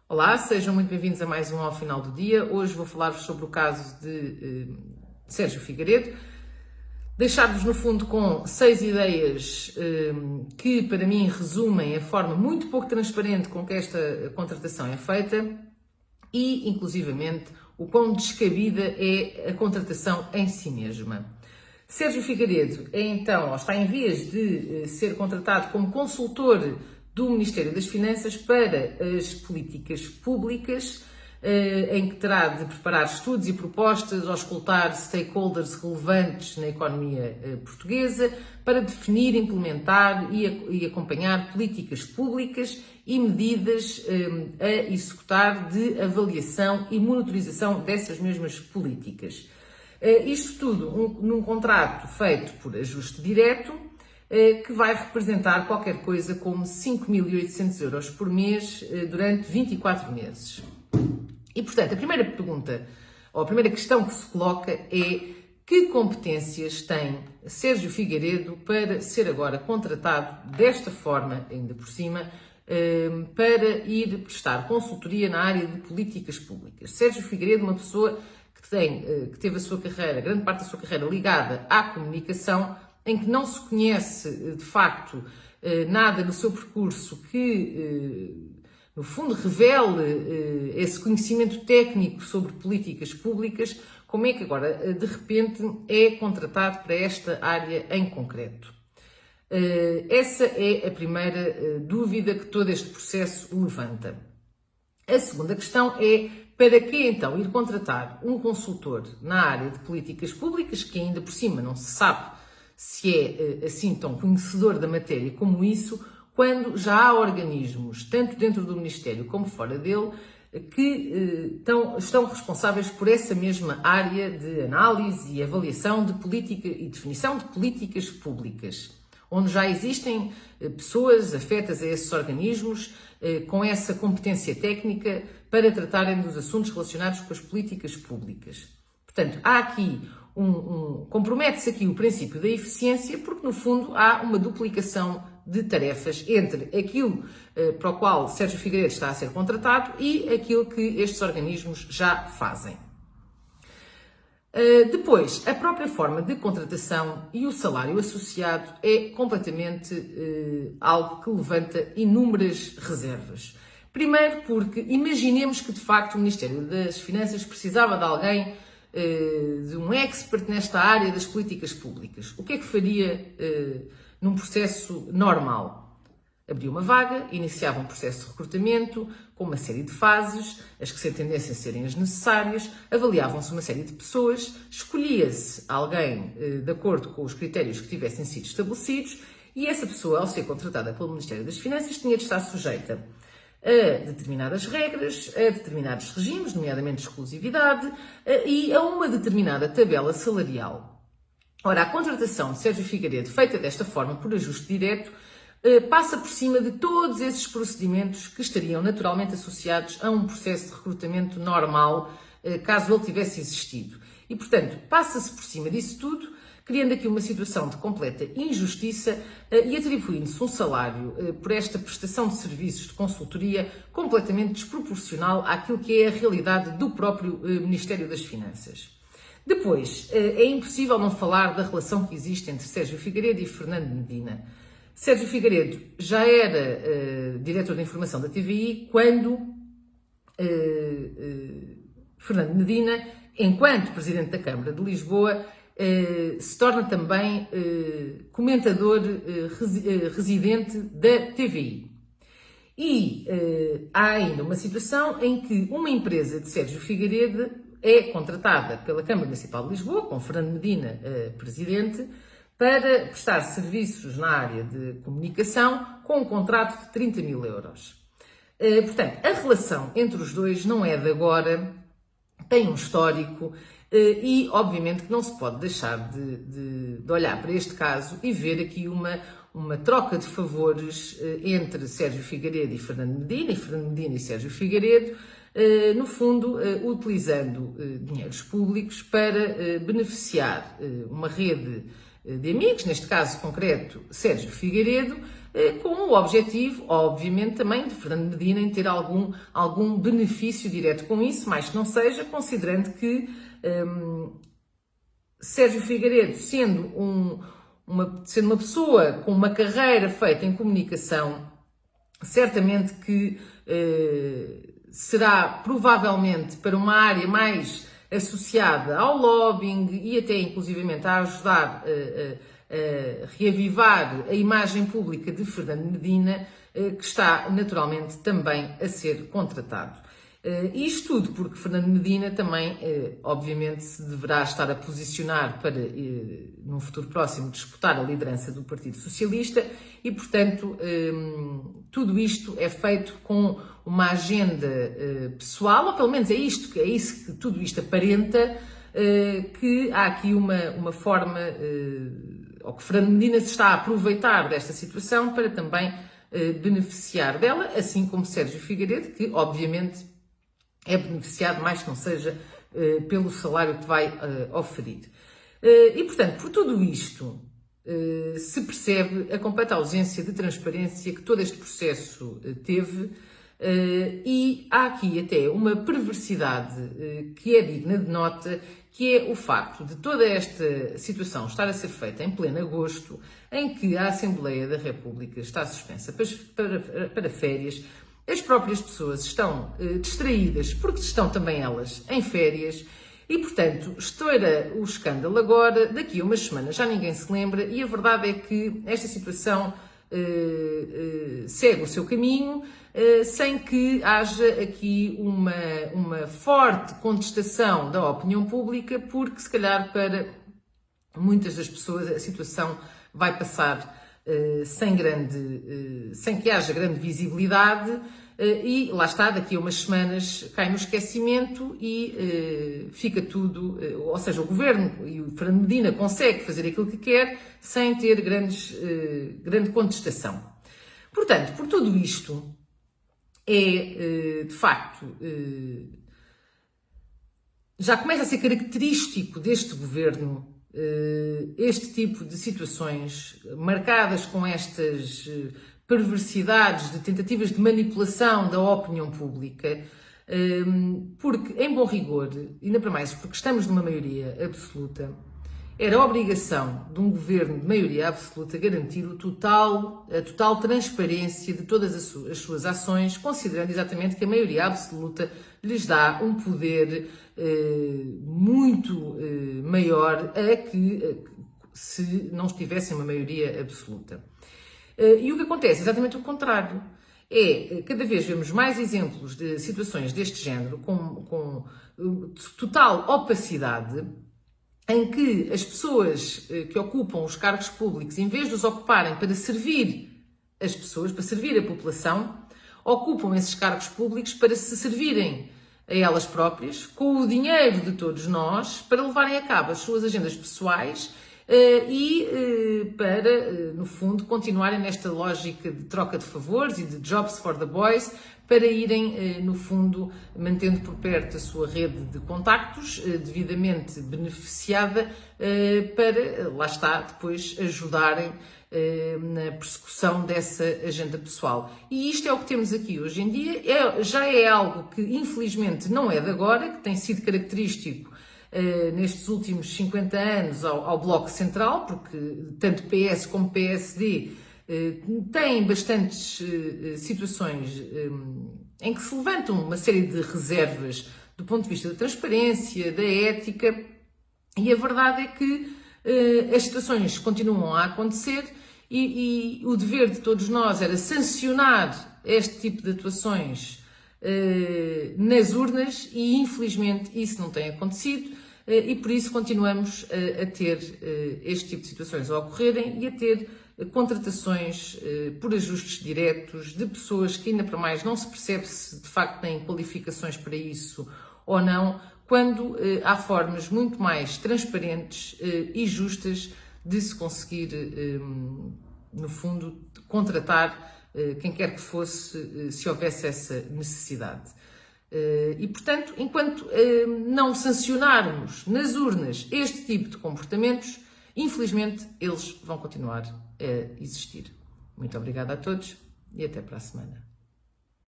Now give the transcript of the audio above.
Olá, sejam muito bem-vindos a mais um Ao Final do Dia. Hoje vou falar-vos sobre o caso de Sérgio Figueiredo. Deixar-vos, no fundo, com 6 ideias que, para mim, resumem a forma muito pouco transparente com que esta contratação é feita e, inclusivamente, o quão descabida é a contratação em si mesma. Sérgio Figueiredo está em vias de ser contratado como consultor do Ministério das Finanças para as políticas públicas, em que terá de preparar estudos e propostas, auscultar stakeholders relevantes na economia portuguesa, para definir, implementar e acompanhar políticas públicas e medidas a executar de avaliação e monitorização dessas mesmas políticas. Isto tudo num contrato feito por ajuste direto, que vai representar qualquer coisa como 5.800 euros por mês durante 24 meses. E, portanto, a primeira pergunta, ou a primeira questão que se coloca é: que competências tem Sérgio Figueiredo para ser agora contratado desta forma, ainda por cima, para ir prestar consultoria na área de políticas públicas? Sérgio Figueiredo, uma pessoa que teve a sua carreira, grande parte da sua carreira ligada à comunicação, em que não se conhece, de facto, nada no seu percurso que, no fundo, revele esse conhecimento técnico sobre políticas públicas. Como é que agora, de repente, é contratado para esta área em concreto? Essa é a primeira dúvida que todo este processo levanta. A segunda questão é: para que então ir contratar um consultor na área de políticas públicas, que ainda por cima não se sabe se é assim tão conhecedor da matéria como isso, quando já há organismos, tanto dentro do Ministério como fora dele, que estão responsáveis por essa mesma área de análise e avaliação de política e definição de políticas públicas, onde já existem pessoas afetas a esses organismos com essa competência técnica para tratarem dos assuntos relacionados com as políticas públicas. Portanto, há aqui compromete-se aqui o princípio da eficiência, porque no fundo há uma duplicação de tarefas entre aquilo para o qual Sérgio Figueiredo está a ser contratado e aquilo que estes organismos já fazem. Depois, a própria forma de contratação e o salário associado é completamente algo que levanta inúmeras reservas. Primeiro porque imaginemos que de facto o Ministério das Finanças precisava de alguém, de um expert nesta área das políticas públicas. O que é que faria num processo normal? Abria uma vaga, iniciava um processo de recrutamento com uma série de fases, as que se entendessem serem as necessárias, avaliavam-se uma série de pessoas, escolhia-se alguém de acordo com os critérios que tivessem sido estabelecidos e essa pessoa, ao ser contratada pelo Ministério das Finanças, tinha de estar sujeita a determinadas regras, a determinados regimes, nomeadamente exclusividade, e a uma determinada tabela salarial. Ora, a contratação de Sérgio Figueiredo, feita desta forma por ajuste direto, passa por cima de todos esses procedimentos que estariam naturalmente associados a um processo de recrutamento normal, caso ele tivesse existido. E, portanto, passa-se por cima disso tudo, criando aqui uma situação de completa injustiça e atribuindo-se um salário por esta prestação de serviços de consultoria completamente desproporcional àquilo que é a realidade do próprio Ministério das Finanças. Depois, é impossível não falar da relação que existe entre Sérgio Figueiredo e Fernando Medina. Sérgio Figueiredo já era diretor de informação da TVI quando Fernando Medina, enquanto Presidente da Câmara de Lisboa, se torna também comentador residente da TVI. E há ainda uma situação em que uma empresa de Sérgio Figueiredo é contratada pela Câmara Municipal de Lisboa, com Fernando Medina presidente, para prestar serviços na área de comunicação com um contrato de 30 mil euros. Portanto, a relação entre os dois não é de agora, tem um histórico e, obviamente, que não se pode deixar de olhar para este caso e ver aqui uma troca de favores entre Sérgio Figueiredo e Fernando Medina e Sérgio Figueiredo, no fundo, utilizando dinheiros públicos para beneficiar uma rede de amigos, neste caso concreto Sérgio Figueiredo, com o objetivo, obviamente, também de Fernando Medina em ter algum benefício direto com isso, mais que não seja, considerando que Sérgio Figueiredo, sendo uma pessoa com uma carreira feita em comunicação, certamente que será provavelmente para uma área mais associada ao lobbying e até inclusivamente a ajudar a reavivar a imagem pública de Fernando Medina, que está naturalmente também a ser contratado. Isto tudo porque Fernando Medina também, obviamente, se deverá estar a posicionar para, num futuro próximo, disputar a liderança do Partido Socialista e, portanto, tudo isto é feito com uma agenda pessoal, ou pelo menos é isso que tudo isto aparenta, que há aqui uma forma, ou que Fernando Medina se está a aproveitar desta situação para também beneficiar dela, assim como Sérgio Figueiredo, que, obviamente, é beneficiado, mais que não seja, pelo salário que vai oferir. E, portanto, por tudo isto, se percebe a completa ausência de transparência que todo este processo teve, e há aqui até uma perversidade que é digna de nota, que é o facto de toda esta situação estar a ser feita em pleno agosto, em que a Assembleia da República está suspensa para férias. As próprias pessoas estão distraídas porque estão também elas em férias e, portanto, estoura o escândalo agora, daqui a umas semanas já ninguém se lembra e a verdade é que esta situação segue o seu caminho sem que haja aqui uma forte contestação da opinião pública, porque se calhar para muitas das pessoas a situação vai passar sem que haja grande visibilidade e lá está, daqui a umas semanas cai no esquecimento e fica tudo, ou seja, o Governo e o Fernando Medina consegue fazer aquilo que quer sem ter grande contestação. Portanto, por tudo isto, de facto, já começa a ser característico deste Governo este tipo de situações marcadas com estas perversidades de tentativas de manipulação da opinião pública, porque, em bom rigor, ainda para mais porque estamos numa maioria absoluta, era obrigação de um governo de maioria absoluta garantir a total transparência de todas as suas ações, considerando exatamente que a maioria absoluta lhes dá um poder muito maior a que se não estivessem uma maioria absoluta. E o que acontece é exatamente o contrário. Cada vez vemos mais exemplos de situações deste género com total opacidade, em que as pessoas que ocupam os cargos públicos, em vez de os ocuparem para servir as pessoas, para servir a população, ocupam esses cargos públicos para se servirem a elas próprias, com o dinheiro de todos nós, para levarem a cabo as suas agendas pessoais e para, no fundo, continuarem nesta lógica de troca de favores e de jobs for the boys, para irem, no fundo, mantendo por perto a sua rede de contactos, devidamente beneficiada, para, lá está, depois ajudarem na persecução dessa agenda pessoal. E isto é o que temos aqui hoje em dia, já é algo que, infelizmente, não é de agora, que tem sido característico nestes últimos 50 anos ao Bloco Central, porque tanto PS como PSD têm bastantes situações em que se levantam uma série de reservas do ponto de vista da transparência, da ética, e a verdade é que as situações continuam a acontecer e o dever de todos nós era sancionar este tipo de atuações nas urnas e, infelizmente, isso não tem acontecido e, por isso, continuamos a ter este tipo de situações a ocorrerem e a ter contratações por ajustes diretos de pessoas que, ainda para mais, não se percebe se de facto têm qualificações para isso ou não, quando há formas muito mais transparentes e justas de se conseguir, no fundo, contratar quem quer que fosse, se houvesse essa necessidade. E, portanto, enquanto não sancionarmos nas urnas este tipo de comportamentos, infelizmente eles vão continuar a existir. Muito obrigada a todos e até para a semana.